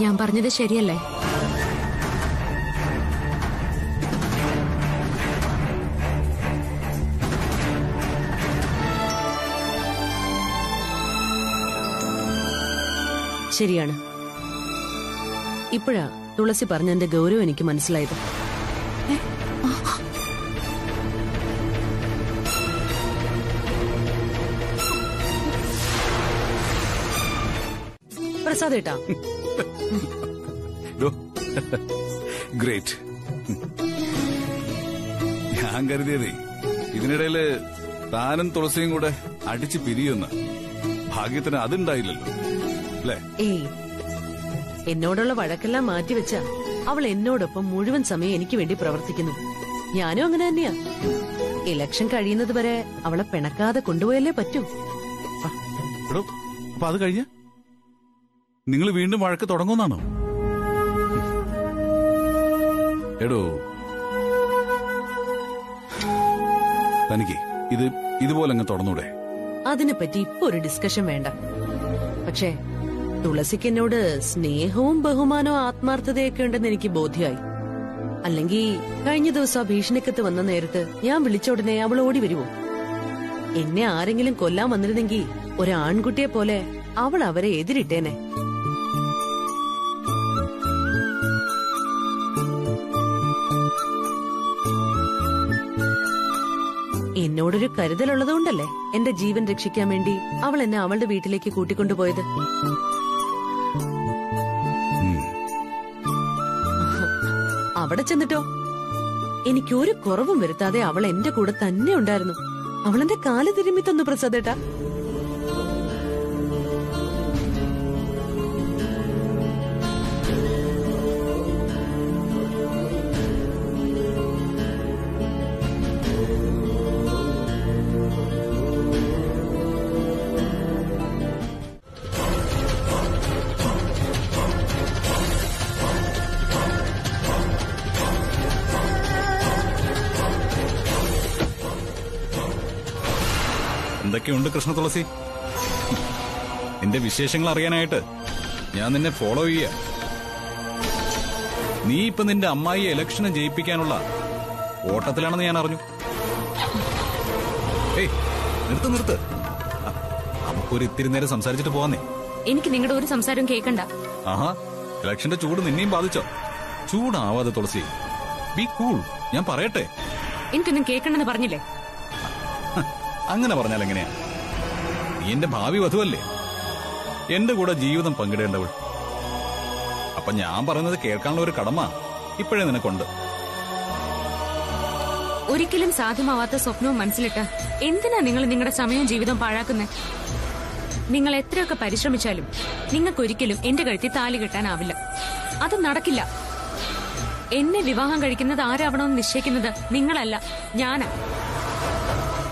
ഞാൻ പറഞ്ഞത് ശരിയല്ലേ? ശരിയാണ്. ഇപ്പോഴാ തുളസി പറഞ്ഞതിന്റെ ഗൗരവം എനിക്ക് മനസ്സിലായത്. പ്രസാദേട്ടാ, ഗ്രേറ്റ്. ഞാൻ കരുതിയതേ ഇതിനിടയില് താനും തുളസിയും കൂടെ അടിച്ച് പിരിയുന്ന. ഭാഗ്യത്തിന് അതുണ്ടായില്ലല്ലോ അല്ലേ? ഏയ്, എന്നോടുള്ള വഴക്കെല്ലാം മാറ്റിവെച്ച അവൾ എന്നോടൊപ്പം മുഴുവൻ സമയം എനിക്ക് വേണ്ടി പ്രവർത്തിക്കുന്നു. ഞാനും അങ്ങനെ തന്നെയാ. ഇലക്ഷൻ കഴിയുന്നത് വരെ അവളെ പിണക്കാതെ കൊണ്ടുപോയല്ലേ പറ്റൂ. എടോ, അപ്പൊ അത് കഴിഞ്ഞ നിങ്ങൾ വീണ്ടും വഴക്ക് തുടങ്ങുന്നാണോ? എടോ, തനിക്ക് ഇതുപോലെ അങ്ങ് തുടർന്നൂടെ? അതിനെപ്പറ്റി ഇപ്പൊ ഒരു ഡിസ്കഷൻ വേണ്ട. പക്ഷേ തുളസിക്ക് എന്നോട് സ്നേഹവും ബഹുമാനവും ആത്മാർത്ഥതയൊക്കെ ഉണ്ടെന്ന് എനിക്ക് ബോധ്യമായി. അല്ലെങ്കിൽ കഴിഞ്ഞ ദിവസം ഭീഷണിക്കത്ത് വന്ന നേരത്ത് ഞാൻ വിളിച്ച ഉടനെ അവൾ ഓടി വരുമോ? എന്നെ ആരെങ്കിലും കൊല്ലാൻ വന്നിരുന്നെങ്കിൽ ഒരു ആൺകുട്ടിയെ പോലെ അവൾ അവരെ എതിരിട്ടേനെ. എന്നോടൊരു കരുതലുള്ളതുകൊണ്ടല്ലേ എന്റെ ജീവൻ രക്ഷിക്കാൻ വേണ്ടി അവൾ എന്നെ അവളുടെ വീട്ടിലേക്ക് കൂട്ടിക്കൊണ്ടുപോയത്. അവിടെ ചെന്നിട്ടോ എനിക്കൊരു കുറവും വരുത്താതെ അവൾ എന്റെ കൂടെ തന്നെ ഉണ്ടായിരുന്നു. അവളെന്റെ കാല് തിരുമ്മി തന്നു പ്രസാദേട്ടാ. എന്തൊക്കെയുണ്ട് കൃഷ്ണ തുളസി? നിന്റെ വിശേഷങ്ങൾ അറിയാനായിട്ട് ഞാൻ നിന്നെ ഫോളോ ചെയ്യ. നീ ഇപ്പൊ നിന്റെ അമ്മായി ഇലക്ഷന് ജയിപ്പിക്കാനുള്ള ഓട്ടത്തിലാണെന്ന് ഞാൻ അറിഞ്ഞു. ഏയ് നിർത്ത്. നമുക്കൊരു ഇത്തിരി നേരം സംസാരിച്ചിട്ട് പോവാന്നേ. എനിക്ക് നിങ്ങളുടെ ഒരു സംസാരവും കേൾക്കണ്ട. ആഹാ, ഇലക്ഷന്റെ ചൂട് നിന്നെയും ബാധിച്ചോ? ചൂടാവാതെ തുളസി, ബി കൂൾ. ഞാൻ പറയട്ടെ. എനിക്കൊന്നും കേൾക്കണ്ടെന്ന് പറഞ്ഞില്ലേ? അങ്ങനെ പറഞ്ഞാൽ എങ്ങനെയാ? നീ എന്റെ ഭാവി വധുവല്ലേ, എന്റെ കൂടെ ജീവിതം പങ്കിടേണ്ടവൾ. അപ്പൊ ഞാൻ പറയുന്നത് കേൾക്കാനുള്ള ഒരു കടമ ഇപ്പോഴേ നിനക്കുണ്ട്. ഒരിക്കലും സാധ്യമാവാത്ത സ്വപ്നവും മനസ്സിലിട്ട് എന്തിനാ നിങ്ങൾ നിങ്ങളുടെ സമയവും ജീവിതവും പാഴാക്കുന്നേ? നിങ്ങൾ എത്രയൊക്കെ പരിശ്രമിച്ചാലും നിങ്ങൾക്കൊരിക്കലും എന്റെ കഴുത്തിൽ താലി കെട്ടാനാവില്ല. അത് നടക്കില്ല. എന്നെ വിവാഹം കഴിക്കുന്നത് ആരാവണമെന്ന് നിശ്ചയിക്കുന്നത് നിങ്ങളല്ല, ഞാനാ.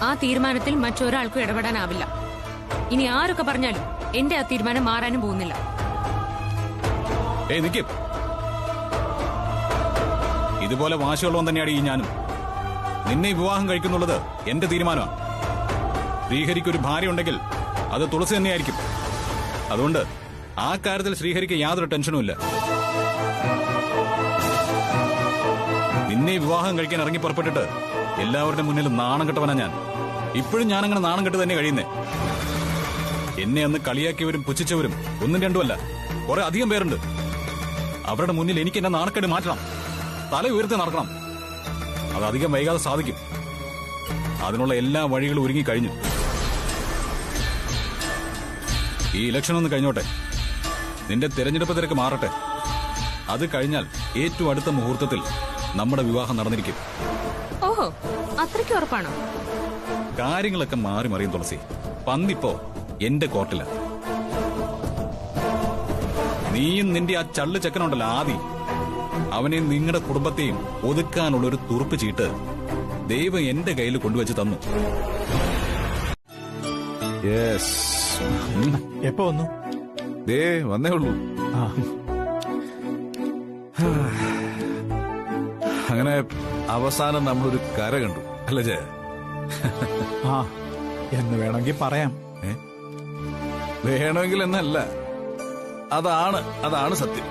ആ തീരുമാനത്തിൽ മറ്റൊരാൾക്കും ഇടപെടാനാവില്ല. ഇനി ആരൊക്കെ പറഞ്ഞാലും എന്റെ ആ തീരുമാനം മാറാനും പോകുന്നില്ല. ഇതുപോലെ വാശിയുള്ളവൻ തന്നെയാണ് ഈ ഞാനും. നിന്നെ വിവാഹം കഴിക്കുന്നുള്ളത് എന്റെ തീരുമാനമാണ്. ശ്രീഹരിക്കൊരു ഭാര്യ ഉണ്ടെങ്കിൽ അത് തുളസി തന്നെയായിരിക്കും. അതുകൊണ്ട് ആ കാര്യത്തിൽ ശ്രീഹരിക്ക് യാതൊരു ടെൻഷനും ഇല്ല. നിന്നെ വിവാഹം കഴിക്കാൻ ഇറങ്ങി പുറപ്പെട്ടിട്ട് എല്ലാവരുടെ മുന്നിലും നാണം കെട്ടവനാ ഞാൻ. ഇപ്പോഴും ഞാനങ്ങനെ നാണം കെട്ട് തന്നെ കഴിയുന്നേ. എന്നെ അന്ന് കളിയാക്കിയവരും പുച്ഛിച്ചവരും ഒന്നും രണ്ടുമല്ല, കുറെ അധികം പേരുണ്ട്. അവരുടെ മുന്നിൽ എനിക്ക് എന്നെ നാണക്കേട് മാറ്റണം, തല ഉയർത്തി നടക്കണം. അത് അധികം വൈകാതെ സാധിക്കും. അതിനുള്ള എല്ലാ വഴികളും ഒരുങ്ങി കഴിഞ്ഞു. ഈ ഇലക്ഷൻ ഒന്ന് കഴിഞ്ഞോട്ടെ, നിന്റെ തെരഞ്ഞെടുപ്പ് തിരക്ക് മാറട്ടെ. അത് കഴിഞ്ഞാൽ ഏറ്റവും അടുത്ത മുഹൂർത്തത്തിൽ നമ്മുടെ വിവാഹം നടന്നിരിക്കും. ഓഹോ, അത്രയ്ക്ക് ഉറപ്പാണോ? കാര്യങ്ങളൊക്കെ മാറി മറിയും തുളസി. പന്നിപ്പോ എന്റെ കോർട്ടില. നീയും നിന്റെ ആ ചള്ളു ചെക്കനുണ്ടല്ലോ ആദി, അവനെ നിങ്ങളുടെ കുടുംബത്തെയും ഒതുക്കാനുള്ള ഒരു തുറുപ്പ് ചീട്ട് ദൈവം എന്റെ കയ്യിൽ കൊണ്ടുവച്ച് തന്നു. എപ്പോ വന്നു? ദേ വന്നേ ഉള്ളൂ. അങ്ങനെ അവസാനം നമ്മളൊരു കര കണ്ടു അല്ലേ ജയ? ആ, എന്ന് വേണമെങ്കിൽ പറയാം. വേണമെങ്കിൽ എന്നല്ല, അതാണ് സത്യം.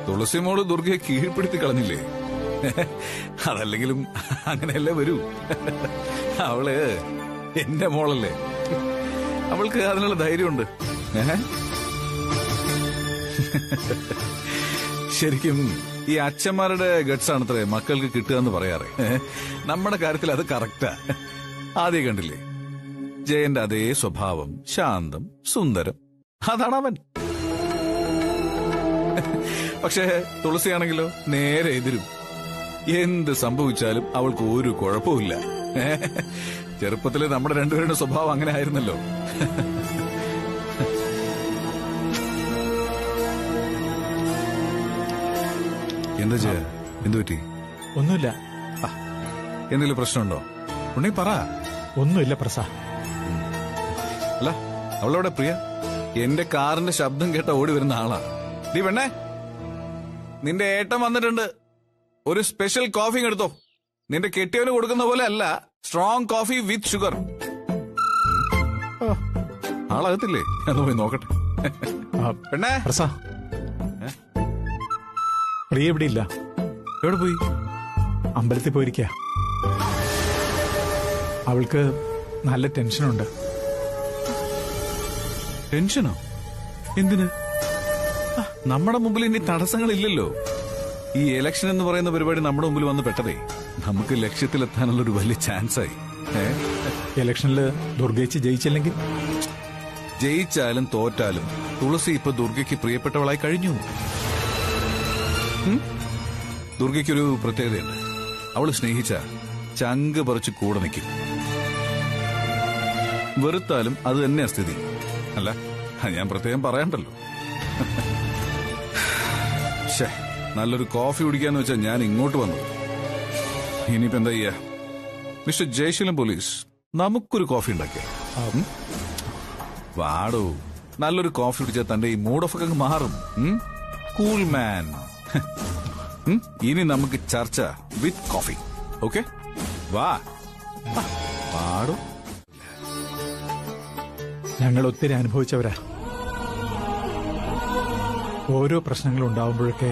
തുളസിമോള് ദുർഗയെ കീഴ്പ്പെടുത്തി കളഞ്ഞില്ലേ? അതല്ലെങ്കിലും അങ്ങനെയല്ലേ വരൂ. അവള് എന്റെ മോളല്ലേ, അവൾക്ക് അതിനുള്ള ധൈര്യമുണ്ട്. ശരിക്കും ഈ അച്ഛന്മാരുടെ ഗട്ട്സ് ആണത്രേ മക്കൾക്ക് കിട്ടുക എന്ന് പറയാറ്. നമ്മുടെ കാര്യത്തിൽ അത് കറക്റ്റാ. ആദ്യം കണ്ടില്ലേ, ജയന്റെ അതേ സ്വഭാവം, ശാന്തം, സുന്ദരം, അതാണ് അവൻ. പക്ഷേ തുളസിയാണെങ്കിലോ നേരെ എതിരും. എന്ത് സംഭവിച്ചാലും അവൾക്ക് ഒരു കുഴപ്പമില്ല. ചെറുപ്പത്തില് നമ്മുടെ രണ്ടുപേരുടെ സ്വഭാവം അങ്ങനെ ആയിരുന്നല്ലോ. എന്താ ജയ, എന്തു പറ്റി? ഒന്നുമില്ല. എന്തെങ്കിലും പ്രശ്നമുണ്ടോ? ഉണ്ണി പറ. ഒന്നുമില്ല പ്രസ. അല്ല, അവളവിടെ പ്രിയ എന്റെ കാറിന്റെ ശബ്ദം കേട്ട ഓടി വരുന്ന ആളാ. നീ പെണ്ണേ, നിന്റെ ഏട്ടൻ വന്നിട്ടുണ്ട്. ഒരു സ്പെഷ്യൽ കോഫി എടുത്തോ. നിന്റെ കെട്ടിയവന് കൊടുക്കുന്ന പോലെ അല്ല, സ്ട്രോങ് കോഫി വിത്ത് ഷുഗർ. ആളകത്തില്ലേ? എന്ന് പോയി നോക്കട്ടെ. പെണ്ണേ പ്രസ, പ്രിയ ഇവിടെ ഇല്ല. എവിടെ പോയി? അമ്പലത്തിൽ പോയിരിക്കുക. അവൾക്ക് നല്ല ടെൻഷനുണ്ട്. ടെൻഷനോ? എന്തിന്? നമ്മുടെ മുമ്പിൽ ഇനി തടസ്സങ്ങളില്ലല്ലോ. ഈ ഇലക്ഷൻ എന്ന് പറയുന്ന പരിപാടി നമ്മുടെ മുമ്പിൽ വന്ന് പെട്ടതേ നമുക്ക് ലക്ഷ്യത്തിലെത്താനുള്ള ഒരു വലിയ ചാൻസായി. ഇലക്ഷനിൽ ദുർഗേച്ചി ജയിച്ചില്ലെങ്കിൽ? ജയിച്ചാലും തോറ്റാലും തുളസി ഇപ്പൊ ദുർഗയ്ക്ക് പ്രിയപ്പെട്ടവളായി കഴിഞ്ഞു. ദുർഗയ്ക്കൊരു പ്രത്യേകതയുണ്ട്. അവള് സ്നേഹിച്ച ചങ്ക് പറിച്ച് കൂടെ നിൽക്കും. വെറുത്താലും അത് തന്നെയാ സ്ഥിതി. അല്ല, ഞാൻ പ്രത്യേകം പറയണ്ടല്ലോ. നല്ലൊരു കോഫി കുടിക്കാന്ന് വെച്ചാൽ ഞാൻ ഇങ്ങോട്ട് വന്നു. ഇനിയിപ്പോ എന്താ ചെയ്യാ? മിസ്റ്റർ ജയശീലൻ പോലീസ്, നമുക്കൊരു കോഫി ഉണ്ടാക്കിയ വാടോ. നല്ലൊരു കോഫി കുടിച്ചാൽ തന്റെ ഈ മൂഡ് ഓഫ് ഒക്കെ മാറും. Cool man. ഇനി നമുക്ക് ചർച്ച വിത്ത് കോഫി. ഓക്കെ, വാടോ. ഞങ്ങൾ ഒത്തിരി അനുഭവിച്ചവരാ. ഓരോ പ്രശ്നങ്ങൾ ഉണ്ടാവുമ്പോഴൊക്കെ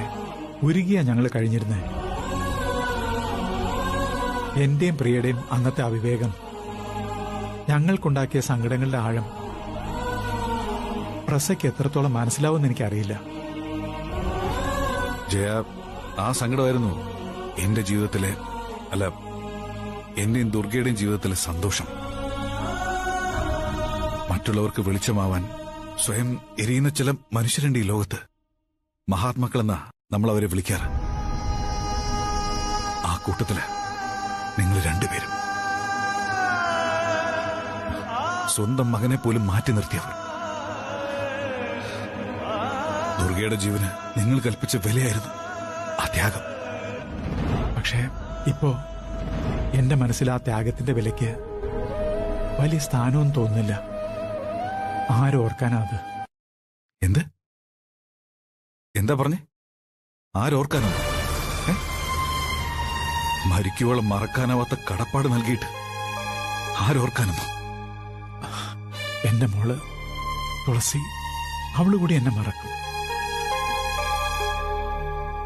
ഉരുകിയാ ഞങ്ങൾ കഴിഞ്ഞിരുന്നേ. എന്റെയും പ്രിയയുടെയും അന്നത്തെ അവിവേകം, ഞങ്ങൾക്കുണ്ടാക്കിയ സങ്കടങ്ങളുടെ ആഴം പ്രസയ്ക്ക് എത്രത്തോളം മനസ്സിലാവുമെന്ന് എനിക്കറിയില്ല. ജയ, ആ സങ്കടമായിരുന്നു എന്റെ ജീവിതത്തിലെ, അല്ല എന്റെയും ദുർഗയുടെയും ജീവിതത്തിലെ സന്തോഷം. മറ്റുള്ളവർക്ക് വെളിച്ചമാവാൻ സ്വയം എരിയുന്ന ചില മനുഷ്യരുണ്ട് ഈ ലോകത്ത്. മഹാത്മാക്കളെന്നാ നമ്മൾ അവരെ വിളിക്കാറ്. ആ കൂട്ടത്തില് നിങ്ങൾ രണ്ടുപേരും. സ്വന്തം മകനെ പോലും മാറ്റി നിർത്തിയവർ. ദുർഗയുടെ ജീവന് നിങ്ങൾ കൽപ്പിച്ച വിലയായിരുന്നു ആ ത്യാഗം. പക്ഷേ ഇപ്പോ എന്റെ മനസ്സിൽ ആ ത്യാഗത്തിന്റെ വിലയ്ക്ക് വലിയ സ്ഥാനവും തോന്നുന്നില്ല. ആരോർക്കാനാ അത്? എന്ത്? എന്താ പറഞ്ഞേ? ആരോർക്കാനോ? മരിക്കുവോളം മറക്കാനാവാത്ത കടപ്പാട് നൽകിയിട്ട് ആരോർക്കാനെന്നോ? എന്റെ മോള് തുളസി, അവളുകൂടി എന്നെ മറക്കും.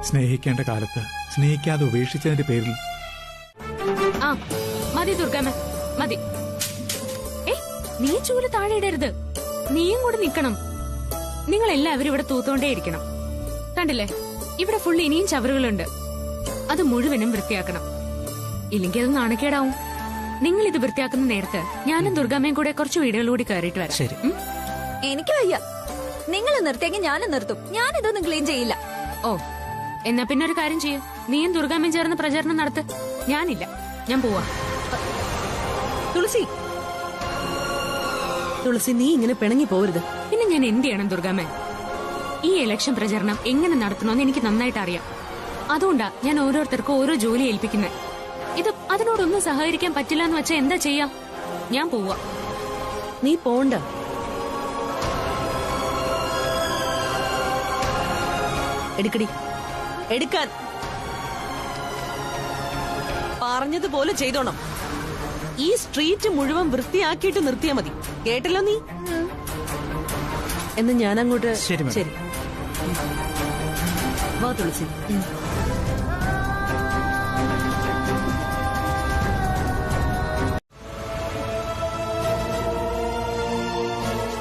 സ്നേഹിക്കേണ്ട കാലത്ത് സ്നേഹിക്കാതെ ഉപേക്ഷിച്ചതിന്റെ പേരിൽ. ആ മതി ദുർഗാമ്മ, മതി. നീ ചൂല് താഴെ ഇടരുത്. നീയും കൂടെ നിക്കണം. നിങ്ങൾ എല്ലാവരും ഇവിടെ തൂത്തോണ്ടേയിരിക്കണം. കണ്ടില്ലേ, ഇവിടെ ഫുൾ ഇനിയും ചവറുകളുണ്ട്. അത് മുഴുവനും വൃത്തിയാക്കണം. ഇല്ലെങ്കിൽ അത് നാണക്കേടാവും. നിങ്ങൾ ഇത് വൃത്തിയാക്കുന്ന നേരത്ത് ഞാനും ദുർഗാമ്മയും കൂടെ കുറച്ച് വീടുകളിലൂടെ കയറിയിട്ട് വരാം. ശരി. എനിക്ക് വയ്യ. നിങ്ങൾ നിർത്തിയെങ്കിൽ ഞാനും നിർത്തും. ഞാനിതൊന്നും ക്ലീൻ ചെയ്യില്ല. ഓ, എന്നാ പിന്നെ ഒരു കാര്യം ചെയ്യും. നീയും ദുർഗാമ്മയും ചേർന്ന് പ്രചാരണം നടത്ത്. ഞാനില്ല, ഞാൻ പോവാ. തുളസി, തുളസി, നീ ഇങ്ങനെ പിണങ്ങി പോരുത്. പിന്നെ ഞാൻ എന്ത് ചെയ്യണം ദുർഗാമ്മ? ഈ ഇലക്ഷൻ പ്രചരണം എങ്ങനെ നടത്തണമെന്ന് എനിക്ക് നന്നായിട്ട് അറിയാം. അതുകൊണ്ടാ ഞാൻ ഓരോരുത്തർക്കും ഓരോ ജോലി ഏൽപ്പിക്കുന്നത്. ഇത് അതിനോടൊന്നും സഹകരിക്കാൻ പറ്റില്ല എന്ന് വെച്ചാൽ എന്താ ചെയ്യാ? ഞാൻ പോവാ. നീ പോണ്ട. എടുക്കടി, എടുക്കാൻ പറഞ്ഞതുപോലെ ചെയ്തോണം. ഈ സ്ട്രീറ്റ് മുഴുവൻ വൃത്തിയാക്കിയിട്ട് നിർത്തിയാ മതി. കേട്ടല്ലോ നീ? എന്ന് ഞാൻ അങ്ങോട്ട്. ശരി, ശരി. വാ തുളസി.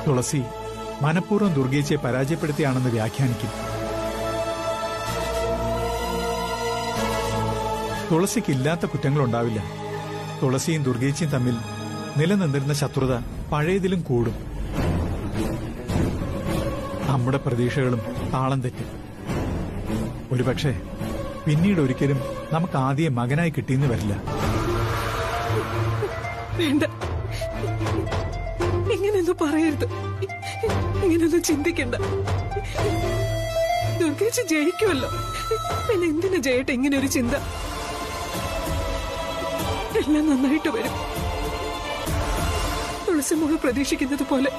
തുളസി മനഃപൂർവ്വം ദുർഗേച്ചിയെ പരാജയപ്പെടുത്തിയാണെന്ന് വ്യാഖ്യാനിക്കും. തുളസിക്കില്ലാത്ത കുറ്റങ്ങളുണ്ടാവില്ല. തുളസിയും ദുർഗേച്ചിയും തമ്മിൽ നിലനിന്നിരുന്ന ശത്രുത പഴയതിലും കൂടും. നമ്മുടെ പ്രതീക്ഷകളും താളം തെറ്റും. ഒരുപക്ഷെ പിന്നീട് ഒരിക്കലും നമുക്ക് ആദ്യം മകനായി കിട്ടിയെന്ന് വരില്ല. വേണ്ട, ഇങ്ങനെയൊന്നും പറയരുത്. ഇങ്ങനെയൊന്നും ചിന്തിക്കണ്ട. ദുർഗേച്ചി ജയിക്കുമല്ലോ. പിന്നെ എന്തിനാ ജയട്ടെ ഇങ്ങനെ ഒരു ചിന്ത? എല്ലാം നന്നായിട്ട് വരും. തുളസി മോള് പ്രതീക്ഷിക്കുന്നത് പോലെ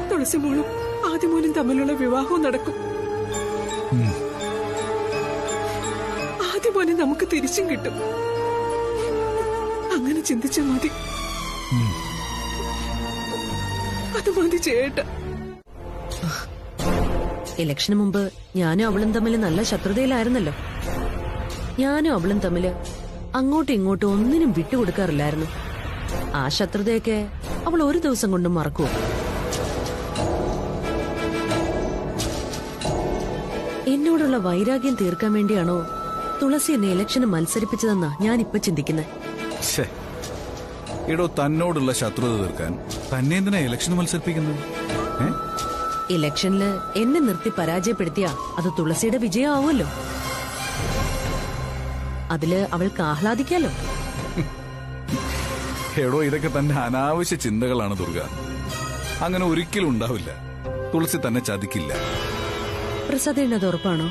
തുളസി മോളും ആദ്യമോനും തമ്മിലുള്ള വിവാഹവും നടക്കും. ആദ്യമോനെ നമുക്ക് തിരിച്ചും കിട്ടും. അങ്ങനെ ചിന്തിച്ചാൽ മതി. അത് മതി ചേട്ട. ഇലക്ഷന് മുമ്പ് ഞാനും അവളും തമ്മിൽ നല്ല ശത്രുതയിലായിരുന്നല്ലോ. ഞാനും അവളും തമ്മില് അങ്ങോട്ടും ഇങ്ങോട്ടും ഒന്നിനും വിട്ടുകൊടുക്കാറില്ലായിരുന്നു. ആ ശത്രുതയൊക്കെ അവൾ ഒരു ദിവസം കൊണ്ട് മറക്കുവോ? എന്നോടുള്ള വൈരാഗ്യം തീർക്കാൻ വേണ്ടിയാണോ തുളസി എന്നെ ഇലക്ഷന് മത്സരിപ്പിച്ചതെന്നാ ഞാനിപ്പോ ചിന്തിക്കുന്നത്. ഇടോ, തന്നോടുള്ള ശത്രുത തീർക്കാൻ തന്നെ എന്തിനാ ഇലക്ഷന് മത്സരിപ്പിക്കുന്നത്? ഇലക്ഷനില് എന്നെ നിർത്തി പരാജയപ്പെടുത്തിയാ അത് തുളസിയുടെ വിജയമാവുമല്ലോ. അതില് അവൾക്ക് ആഹ്ലാദിക്കാലോ. എടോ, ഇതൊക്കെ തന്നെ അനാവശ്യ ചിന്തകളാണ് ദുർഗ. അങ്ങനെ ഒരിക്കലും ഉണ്ടാവില്ല. തുളസി തന്നെ ചതിക്കില്ല. പ്രസാദേണ്ണ അത് ഉറപ്പാണോ?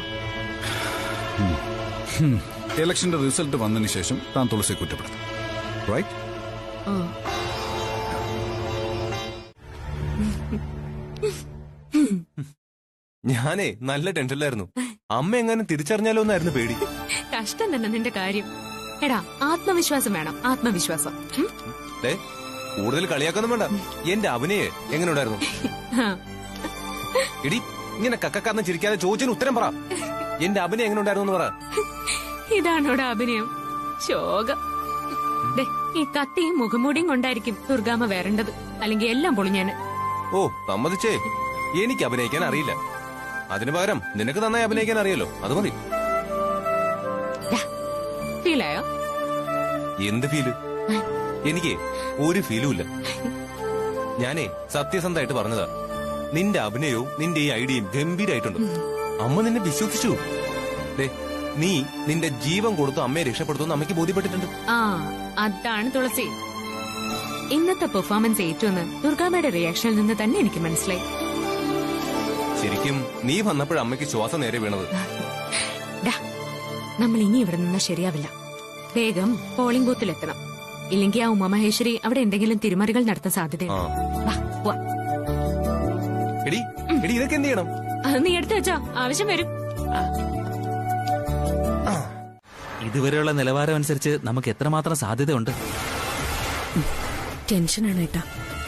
ഇലക്ഷന്റെ റിസൾട്ട് വന്നതിന് ശേഷം താൻ തുളസിയെ കുറ്റപ്പെടുത്തും. റൈറ്റ്? ഞാനേ നല്ല ടെൻഷനിലായിരുന്നു. അമ്മ എങ്ങനെ തിരിച്ചറിഞ്ഞാലോ എന്നായിരുന്നു പേടി. കഷ്ടം തന്നെ നിന്റെ കാര്യം. എടാ, ആത്മവിശ്വാസം വേണം. ആത്മവിശ്വാസം. കൂടുതൽ കളിയാക്കൊന്നും വേണ്ട. എന്റെ അഭിനയെ എങ്ങനെ ഉണ്ടായിരുന്നു? ആ, എടി ഇങ്ങനെ കക്കക്കാന്ന് ചിരിക്കാതെ ചോദിച്ചതിന് ഉത്തരം പറ. എന്റെ അഭിനയം എങ്ങനെ ഉണ്ടായിരുന്നു എന്ന് പറ. ഇതാണോടാ അഭിനയം? ശോകം. ദേ, ഈ കത്തിയും മുഖംമൂടിയും കൊണ്ടായിരിക്കും ദുർഗാമ്മ വരേണ്ടത്, അല്ലെങ്കിൽ എല്ലാം പൊളിഞ്ഞാന്. ഓ സമ്മതിച്ചേ, എനിക്ക് അഭിനയിക്കാൻ അറിയില്ല. അതിനു പകരം നിനക്ക് നന്നായി അഭിനയിക്കാൻ അറിയല്ലോ, അത് മതി. ഫീലായോ? എന്ത് ഫീല്? എനിക്ക് ഒരു ഫീലും ഇല്ല. ഞാനേ സത്യസന്ധമായിട്ട് പറഞ്ഞതാ. നിന്റെ അഭിനയവും നിന്റെ ഈ ഐഡിയയും ഗംഭീരായിട്ടുണ്ട്. അമ്മ നിന്നെ വിശ്വസിച്ചു. ദേ, നീ നിന്റെ ജീവൻ കൊടുത്തു അമ്മയെ രക്ഷപ്പെടുത്തുമെന്ന് അമ്മയ്ക്ക് ബോധ്യപ്പെട്ടിട്ടുണ്ട്. ആ, അതാണ് തുളസി. ഇന്നത്തെ പെർഫോമൻസ് ഏറ്റുവെന്ന് ദുർഗാമ്മയുടെ റിയാക്ഷനിൽ നിന്ന് തന്നെ എനിക്ക് മനസ്സിലായി. ശരിക്കും നീ വന്നപ്പോഴും അമ്മയ്ക്ക് ശ്വാസം നേരെ വീണത്. നമ്മൾ ഇനി ഇവിടെ നിന്ന് ശരിയാവില്ല. വേഗം പോളിംഗ് ബൂത്തിലെത്തണം. ഇല്ലെങ്കിൽ ആ ഉമാമഹേശ്വരി അവിടെ എന്തെങ്കിലും തിരിമറികൾ നടത്താൻ സാധ്യതയുണ്ട്. എടി എടി ഇതൊക്കെ എന്ത് ചെയ്യണം? അത് നീ എടുത്തു വെച്ചോ, ആവശ്യം വരും. ഇതുവരെയുള്ള നിലവാരം അനുസരിച്ച് നമുക്ക് എത്രമാത്രം സാധ്യതയുണ്ട്? ടെൻഷനാണ് ഏട്ടാ.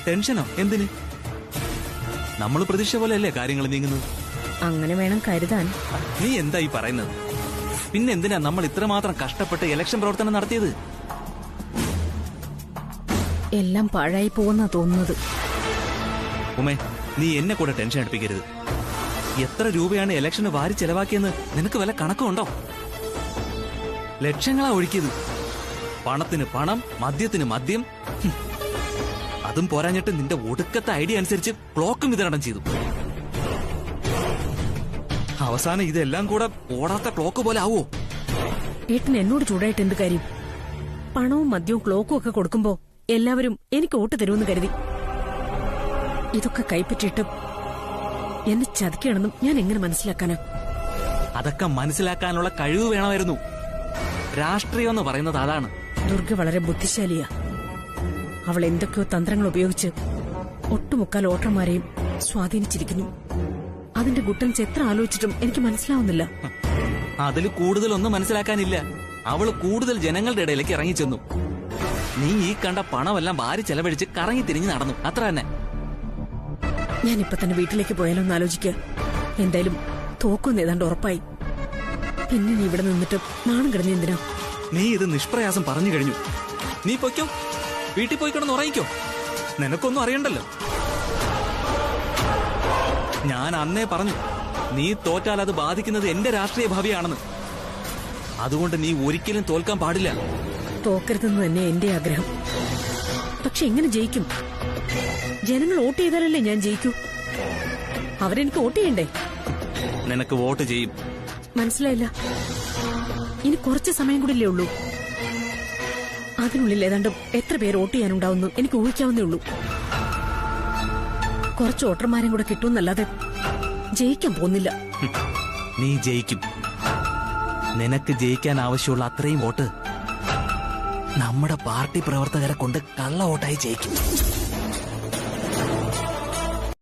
ടെൻഷനോ? എന്തിന്? നമ്മൾ പ്രതീക്ഷ പോലെയല്ലേ കാര്യങ്ങൾ നീങ്ങുന്നത്? അങ്ങനെ വേണം കരുതാൻ. നീ എന്താ ഈ പറയുന്നത്? പിന്നെ എന്തിനാ നമ്മൾ ഇത്രമാത്രം കഷ്ടപ്പെട്ട് ഇലക്ഷൻ പ്രവർത്തനം നടത്തിയത്? എല്ലാം പാഴായി പോകുന്ന തോന്നുന്നത്. ഉമേ, നീ എന്നെ കൂടെ ടെൻഷൻ അടുപ്പിക്കരുത്. എത്ര രൂപയാണ് ഇലക്ഷന് വാരി ചെലവാക്കിയെന്ന് നിനക്ക് വല്ല കണക്കുണ്ടോ? ലക്ഷങ്ങളാ ഒഴുക്കിയത്. പണത്തിന് പണം, മദ്യത്തിന് മദ്യം. അതും പോരാഞ്ഞിട്ട് നിന്റെ ഒടുക്കത്തെ ഐഡിയ അനുസരിച്ച് ക്ലോക്കും വിതരണം ചെയ്തു. അവസാനം ഇതെല്ലാം കൂടെ ഓടാത്ത ക്ലോക്ക് പോലെ ആവോ? ഏട്ടൻ എന്നോട് ചൂടായിട്ട് എന്ത് കാര്യം? പണവും മദ്യവും ക്ലോക്കും ഒക്കെ കൊടുക്കുമ്പോ എല്ലാവരും എനിക്ക് വോട്ട് തരുമെന്ന് കരുതി. ഇതൊക്കെ കൈപ്പറ്റിയിട്ട് എന്നെ ചതിക്കുകയാണെന്നും ഞാൻ എങ്ങനെ മനസ്സിലാക്കാനാ? അതൊക്കെ മനസ്സിലാക്കാനുള്ള കഴിവ് വേണമായിരുന്നു. രാഷ്ട്രീയം എന്ന് പറയുന്നത് അതാണ്. ദുർഗ വളരെ ബുദ്ധിശാലിയാ. അവൾ എന്തൊക്കെയോ തന്ത്രങ്ങൾ ഉപയോഗിച്ച് ഒട്ടുമുക്കാൽ വോട്ടർമാരെയും സ്വാധീനിച്ചിരിക്കുന്നു. അതിന്റെ ഗുട്ടൻസ് എത്ര ആലോചിച്ചിട്ടും എനിക്ക് മനസ്സിലാവുന്നില്ല. അതിൽ കൂടുതലൊന്നും മനസ്സിലാക്കാനില്ല. അവള് കൂടുതൽ ജനങ്ങളുടെ ഇടയിലേക്ക് ഇറങ്ങിച്ചെന്നു. നീ ഈ കണ്ട പണമെല്ലാം വാരി ചെലവഴിച്ച് കറങ്ങി തിരിഞ്ഞ് നടന്നു, അത്ര തന്നെ. ഞാനിപ്പൊ തന്നെ വീട്ടിലേക്ക് പോയാലോ എന്ന് ആലോചിക്കുക. എന്തായാലും തോക്കൊന്ന് ഏതാണ്ട് ഉറപ്പായി. പിന്നെ നീ ഇവിടെ നിന്നിട്ട് നാണം കിടന്നു എന്തിനാ? നീ ഇത് നിഷ്പ്രയാസം പറഞ്ഞു കഴിഞ്ഞു. നീ പൊയ്ക്കോ, വീട്ടിൽ പോയിക്കൊണ്ടെന്ന് ഉറങ്ങിക്കോ. നിനക്കൊന്നും അറിയണ്ടല്ലോ. ഞാൻ അന്നേ പറഞ്ഞു, നീ തോറ്റാൽ അത് ബാധിക്കുന്നത് എന്റെ രാഷ്ട്രീയ ഭാവിയാണെന്ന്. അതുകൊണ്ട് നീ ഒരിക്കലും തോൽക്കാൻ പാടില്ല. തോക്കരുതെന്ന് തന്നെ എന്റെ ആഗ്രഹം. പക്ഷെ എങ്ങനെ ജയിക്കും? ജനങ്ങൾ വോട്ട് ചെയ്താലല്ലേ ഞാൻ ജയിക്കൂ. അവരെനിക്ക് വോട്ട് ചെയ്യണ്ടേ? നിനക്ക് വോട്ട് ചെയ്യും. മനസ്സിലായില്ല. ഇനി കുറച്ച് സമയം കൂടില്ലേ ഉള്ളൂ. അതിനുള്ളിൽ ഏതാണ്ട് എത്ര പേര് വോട്ട് ചെയ്യാനുണ്ടാവുന്നു എനിക്ക് ഊഹിക്കാവുന്നേ ഉള്ളൂ. കുറച്ച് വോട്ടർമാരും കൂടെ കിട്ടുമെന്നല്ലാതെ ജയിക്കാൻ പോകുന്നില്ല. നീ ജയിക്കും. നിനക്ക് ജയിക്കാൻ ആവശ്യമുള്ള അത്രയും വോട്ട് നമ്മുടെ പാർട്ടി പ്രവർത്തകരെ കൊണ്ട് കള്ള വോട്ടായി ജയിക്കും.